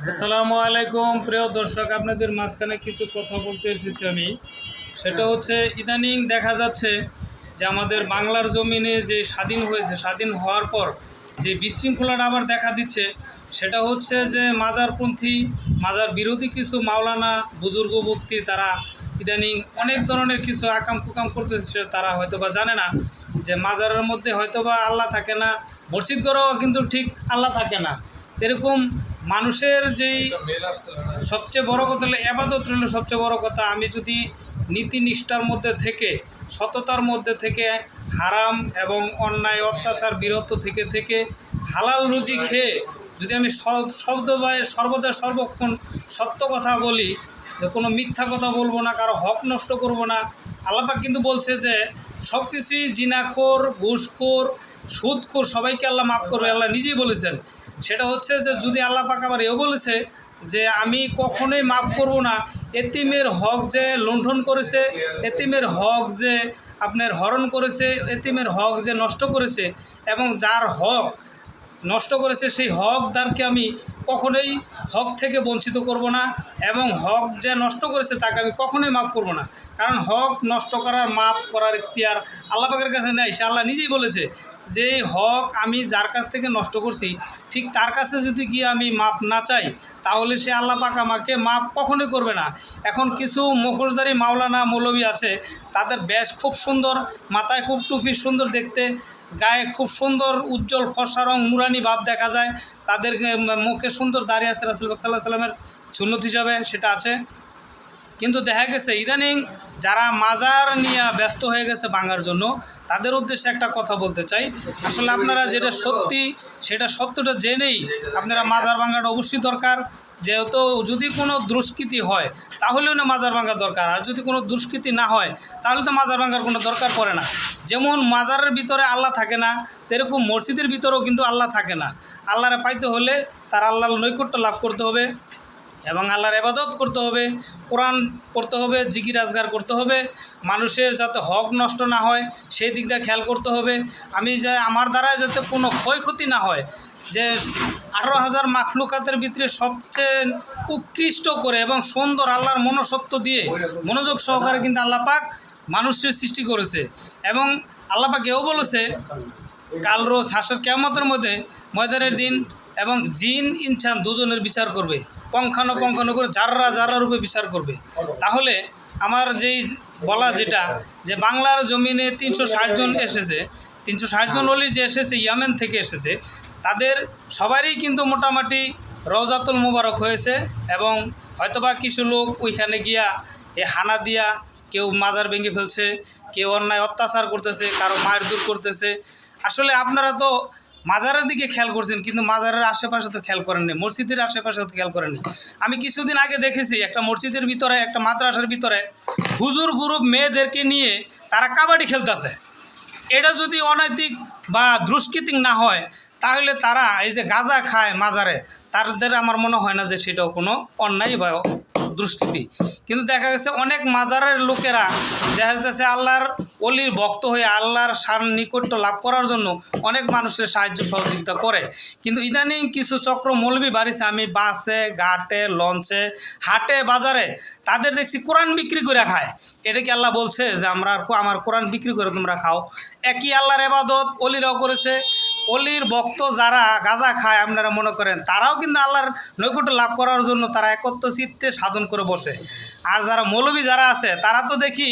আসসালামু আলাইকুম প্রিয় দর্শক, আপনাদের মাঝখানে কিছু কথা বলতে এসেছি আমি। সেটা হচ্ছে ইদানিং দেখা যাচ্ছে যে আমাদের বাংলার জমিনে যে স্বাধীন হয়েছে, স্বাধীন হওয়ার পর যে বিশৃঙ্খলাটা আবার দেখা দিচ্ছে, সেটা হচ্ছে যে মাজারপন্থী, মাজার বিরোধী কিছু মাওলানা বুজুর্গ ব্যক্তি তারা ইদানিং অনেক ধরনের কিছু আকাম কুকাম করতেছে। তারা হয়তোবা জানে না যে মাজারের মধ্যে হয়তোবা আল্লাহ থাকে না, মসজিদ করেও কিন্তু ঠিক আল্লাহ থাকে না। এরকম মানুষের যেই সবচেয়ে বড় কথা হলো এবাদত রইল সবচেয়ে বড় কথা। আমি যদি নীতি নিষ্ঠার মধ্যে থেকে, সততার মধ্যে থেকে, হারাম এবং অন্যায় অত্যাচার বিরত থেকে থেকে হালাল রুজি খেয়ে যদি আমি সর্বদা সর্বক্ষণ সত্য কথা বলি, যে কোনো মিথ্যা কথা বলবো না, কারো হক নষ্ট করব না। আল্লাহ পাক কিন্তু বলছে যে সব কিছুই জিনাখোর, ঘুষখোর, সুদখোর সবাইকে আল্লাহ মাফ করবে, আল্লাহ নিজেই বলেছেন। সেটা হচ্ছে যে যদি আল্লাহ পাক আবার এও বলেছে যে আমি কখনোই মাফ করব না এতিমের হক যে লুণ্ঠন করেছে, এতিমের হক যে আপনার হরণ করেছে, এতিমের হক যে নষ্ট করেছে, এবং যার হক নষ্ট করেছে সেই হকদারকে আমি কখনোই হক থেকে বঞ্চিত করব না, এবং হক যে নষ্ট করেছে তাকে আমি কখনোই মাফ করব না। কারণ হক নষ্ট করার, মাফ করার ইখতিয়ার আল্লাহ পাকের কাছে নেই। সে আল্লাহ নিজেই বলেছে যে হক আমি যার কাছ থেকে নষ্ট করছি, ঠিক তার কাছে যদি গিয়ে আমি মাপ না চাই, তাহলে সে আল্লাহ পাক আমাকে মাপ কখনোই করবে না। এখন কিছু মুখোশধারী মাওলানা মৌলবী আছে, তাদের বেশ খুব সুন্দর, মাথায় খুব টুপি সুন্দর দেখতে, গায়ে খুব সুন্দর উজ্জ্বল ফর্সা রং নুরানি ভাব দেখা যায়, তাদের মুখে সুন্দর দাঁড়িয়ে আছে রাসূল সাল্লাল্লাহু আলাইহি সাল্লামের সুন্নত হিসাবে, সেটা আছে। কিন্তু দেখা গেছে ইদানিং যারা মাজার নিয়ে ব্যস্ত হয়ে গেছে ভাঙার জন্য, তাদের উদ্দেশ্যে একটা কথা বলতে চাই। আসলে আপনারা যেটা সত্যি, সেটা সত্যটা জেনেই আপনারা মাজার ভাঙাটা অবশ্যই দরকার। যেহেতু যদি কোনো দুষ্কৃতি হয় তাহলেও না মাজার ভাঙা দরকার, আর যদি কোনো দুষ্কৃতি না হয় তাহলে তো মাজার ভাঙার কোনো দরকার পড়ে না। যেমন মাজারের ভিতরে আল্লাহ থাকে না, সেরকম মসজিদের ভিতরেও কিন্তু আল্লাহ থাকে না। আল্লাহরে পাইতে হলে তার আল্লাহর নৈকট্য লাভ করতে হবে, এবং আল্লাহর ইবাদত করতে হবে, কোরআন পড়তে হবে, জিকির আজগার করতে হবে, মানুষের যাতে হক নষ্ট না হয় সেই দিকটা খেয়াল করতে হবে। আমি যে আমার দ্বারায় যাতে কোনো ক্ষয়ক্ষতি না হয়, যে 18,000 মাখলুকাতের ভিতরে সবচেয়ে উৎকৃষ্ট করে এবং সুন্দর আল্লাহর মনসত্ব দিয়ে মনোযোগ সহকারে কিন্তু আল্লাহ পাক মানুষের সৃষ্টি করেছে। এবং আল্লাহ পাক এও বলেছে কাল রোজ হাসর কিয়ামতের মধ্যে ময়দানের দিন এবং জিন ইনসান দুজনের বিচার করবে, পঙ্খানো করে জাররা রূপে বিচার করবে। তাহলে আমার যেই বলা যেটা, যে বাংলার জমিনে 360 জন এসেছে, 360 জন ওলি যে এসেছে ইয়ামেন থেকে এসেছে, তাদের সবারই কিন্তু মোটামুটি রওজাতুল মুবারক হয়েছে, এবং হয়তোবা কিছু লোক ওইখানে গিয়া হানা দিয়া কেউ মাজার ভেঙে ফেলছে, কেউ অন্যায় অত্যাচার করতেছে, কারো মায়ের দূর করতেছে। আসলে আপনারা তো মাজারের দিকে খেয়াল করছেন, কিন্তু মাজারের আশেপাশে তো খেয়াল করেননি, মসজিদের আশেপাশে তো খেয়াল করেননি। আমি কিছুদিন আগে দেখেছি একটা মসজিদের ভিতরে, একটা মাদ্রাসার ভিতরে হুজুর গ্রুপ মেয়েদেরকে নিয়ে তারা কাবাডি খেলতেছে। এটা যদি অনৈতিক বা দুষ্কৃতি না হয়, তাহলে তারা এই যে গাঁজা খায় মাজারে, তাদের আমার মনে হয় না যে সেটাও কোনো অন্যায় বা দুষ্কৃতি। কিন্তু দেখা গেছে অনেক মাজারের লোকেরা দেখা যাচ্ছে আল্লাহর অলির ভক্ত হয়ে আল্লাহর নিকট্য লাভ করার জন্য অনেক মানুষের সাহায্য সহযোগিতা করে। কিন্তু ইদানিং কিছু চক্র মৌলবী বাড়িছে, আমি বাসে, ঘাটে, লঞ্চে, হাটে, বাজারে তাদের দেখছি কোরআন বিক্রি করে খায়। এটা কি আল্লাহ বলছে যে আমার কোরআন বিক্রি করে তোমরা খাও? একই আল্লাহর ইবাদত অলিরাও করেছে। অলির ভক্ত যারা গাঁজা খায় আপনারা মনে করেন, তারাও কিন্তু আল্লাহর নৈকট্য লাভ করার জন্য তারা একত্র চিত্তে সাধন করে বসে। আর যারা মৌলবী যারা আছে, তারা তো দেখি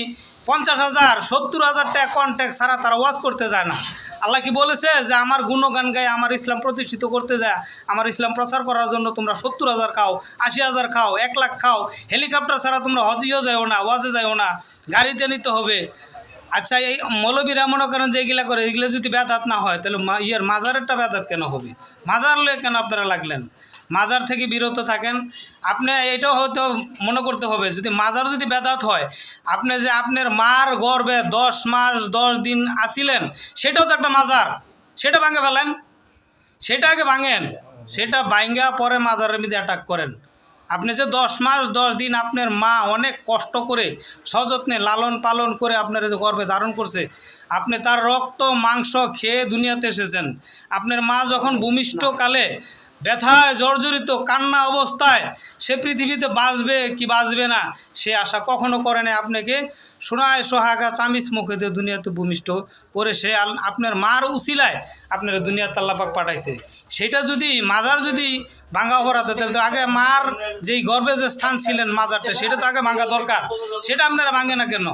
50,000 70,000 টাকা কন্ট্যাক্ট ছাড়া তারা ওয়াজ করতে যায় না। আল্লাহ কি বলেছে যে আমার গুণগান গায়ে আমার ইসলাম প্রতিষ্ঠিত করতে যায়, আমার ইসলাম প্রচার করার জন্য তোমরা 70,000 খাও, 80,000 খাও, 1 লাখ খাও, হেলিকপ্টার ছাড়া তোমরা হজেও যাও না, ওয়াজে যাও না, গাড়িতে নিতে হবে? আচ্ছা, এই মৌলবীরা মনে করেন যে এগুলা করে, এগুলো যদি বেদাত না হয় তাহলে মাজারেরটা বেদাত কেন হবে? মাজার লয়ে কেন আপনারা লাগলেন? মাজার থেকে বিরত থাকেন। আপনি এটাও হয়তো মনে করতে হবে, যদি মাজার যদি বেদাত হয়, আপনি যে আপনার মার গর্ভে 10 মাস 10 দিন আসিলেন, সেটাও তো একটা মাজার, সেটা ভাঙে ফেলেন, সেটা আগে ভাঙেন, সেটা ভাঙ্গা পরে মাজারের মধ্যে অ্যাটাক করেন। আপনি যে 10 মাস 10 দিন আপনার মা অনেক কষ্ট করে সযত্নে লালন পালন করে আপনার যে গর্ভে ধারণ করছে, আপনি তার রক্ত মাংস খেয়ে দুনিয়াতে এসেছেন। আপনার মা যখন ভূমিষ্ঠকালে ব্যথায় জর্জরিত কান্না অবস্থায় সে পৃথিবীতে বাঁচবে কি বাঁচবে না সে আশা কখনো করে না। আপনাকে সোনায় সোহাগা চামিচ মুখে দিয়ে দুনিয়াতে ভূমিষ্ঠ করে সে আপনার মার উসিলায় আপনার দুনিয়াতে আল্লাহ পাক পাঠাইছে। সেটা যদি মাজার যদি ভাঙা অপরাধ তাহলে তো আগে মার যেই গর্ভে যে স্থান ছিলেন মাজারটা সেটা তো আগে ভাঙা দরকার, সেটা আপনারা ভাঙে না কেন?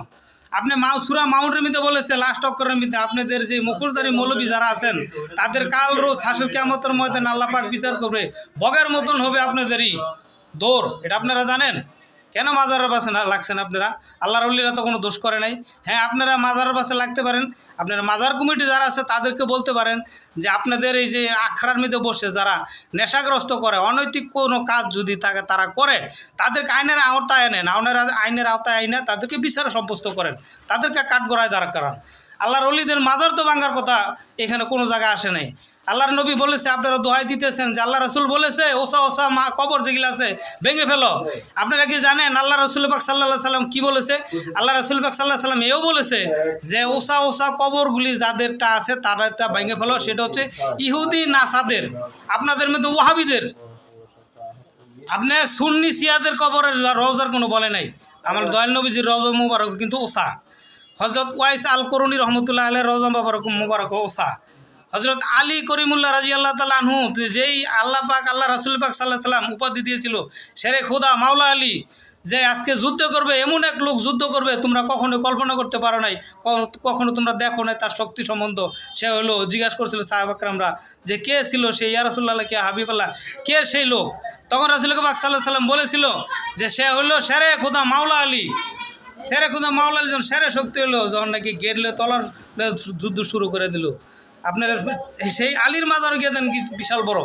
আপনি সুরা মাউন্টের মধ্যে বলেছে লাস্ট অক্ষরের মধ্যে আপনাদের যে মুখোশধারী মৌলবী যারা আছেন তাদের কাল রোজ হাসুর কিয়ামতের ময়দানে আল্লাহ পাক বিচার করবে, বগের মতন হবে আপনাদেরই দৌড়। এটা আপনারা জানেন? কেন মাজারের পাশে লাগছেন আপনারা? আল্লাহর ওলিরা তো কোনো দোষ করে নাই। হ্যাঁ, আপনারা মাজারের পাশে লাগতে পারেন, আপনারা মাজার কমিটি যারা আছে তাদেরকে বলতে পারেন যে আপনাদের এই যে আখড়ার মধ্যে বসে যারা নেশাগ্রস্ত করে অনৈতিক কোনো কাজ যদি থাকে তারা করে তাদেরকে আইনের আওতায় আনেন, আইনের আওতায় আইনে তাদেরকে বিচারে সাব্যস্ত করেন, তাদেরকে কাঠগড়ায় দাঁড় করান। আল্লাহর ওলিদের মাজার তো ভাঙার কথা এখানে কোনো জায়গায় আসে নাই। আল্লাহর নবী বলেছে, আপনারা দোহাই দিতেছেন যে আল্লাহ রসুল বলেছে ওসা ওসা মা কবর যেগুলো আছে ভেঙে ফেলো। আপনারা কি জানেন আল্লাহ রসুল পাক সাল্লাল্লাহু সাল্লাম কি বলেছে? আল্লাহ রসুল পাক সাল্লাল্লাহু সাল্লাম এও বলেছে যে ওসা ওসা কবরগুলি যাদেরটা আছে তাদেরটা ভেঙে ফেলো। সেটা হচ্ছে ইহুদি নাসাদের, আপনাদের মধ্যে ওয়াহাবিদের। আপনি সুন্নি সিয়াদের কবরের রওজার কোনো বলে নাই। আমার দয়াল নবীজির রওজা মুবারক কিন্তু ওসা। হযরত ওয়াইস আল করুনি রহমতুল্লাহ আলাইহির রওজা মুবারক ওসা। হযরত আলী করিমুল্লাহ রাদিয়াল্লাহু তাআলা আনহু যেই আল্লাহ পাক আল্লাহ রাসূল পাক সাল্লাল্লাহু আলাইহি সাল্লাম উপাধি দিয়েছিল শেরে খোদা মাওলা আলী, যে আজকে যুদ্ধ করবে, এমন এক লোক যুদ্ধ করবে তোমরা কখনো কল্পনা করতে পারো নাই, কখনো তোমরা দেখো নাই তার শক্তি সম্বন্ধ। সে হলো জিজ্ঞাসা করছিল সাহাবা کرامরা যে কে ছিল সে, ইয়া রাসূলুল্লাহ কে হাবিবাল্লাহ কে সেই লোক? তখন রাসূল পাক সাল্লাল্লাহু আলাইহি সাল্লাম বলেছিল যে সে হলো শেরে খোদা মাওলা আলী। শেরে খোদা মাওলা আলী যখন শেরে শক্তি হলো, যখন নাকি গেটলে তলার যুদ্ধ শুরু করে দিল, আপনারা সেই আলীর মাজারও গিয়ে দেন কি বিশাল বড়,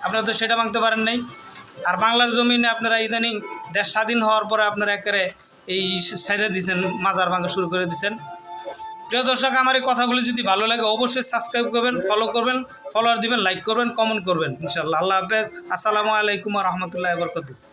আপনারা তো সেটা ভাঙতে পারেন নাই। আর বাংলার জমিনে আপনারা ইদানিং দেশ স্বাধীন হওয়ার পরে আপনারা একেবারে এই সাইডে দিচ্ছেন, মাজার ভাঙা শুরু করে দিচ্ছেন। প্রিয় দর্শক, আমার এই কথাগুলি যদি ভালো লাগে অবশ্যই সাবস্ক্রাইব করবেন, ফলো করবেন, ফলোয়ার দিবেন, লাইক করবেন, কমেন্ট করবেন ইনশাআল্লাহ। আল্লাহ হাফেজ। আসসালামু আলাইকুম ওয়া রাহমাতুল্লাহি ওয়া বারাকাতুহু।